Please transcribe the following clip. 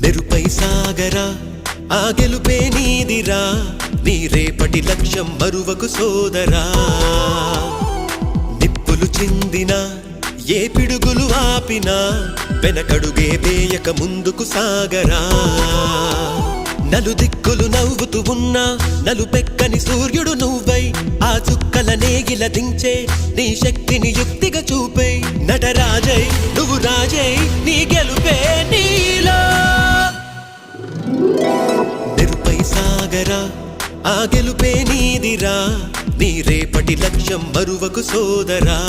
మెరుపై సాగరా ఆ గెలుపే నీదిరా నీ రేపటి లక్ష్యం మరువకు సోదరా నిప్పులు చిందినా ఏ పిడుగులు ఆపినా వెనకడుగే వేయక ముందుకు సాగరా నలుదిక్కులు నవ్వుతూ ఉన్నా నలుపెక్కని సూర్యుడు నువ్వై ఆ చుక్కల నేగిల దించే నీ శక్తిని యుక్తిగా చూపై నటరాజై నువ్వు రాజై నీ గెలుపే నీలో మెరుపై సాగరా ఆ గెలుపే నీదిరా నీ రేపటి లక్ష్యం మరువకు సోదరా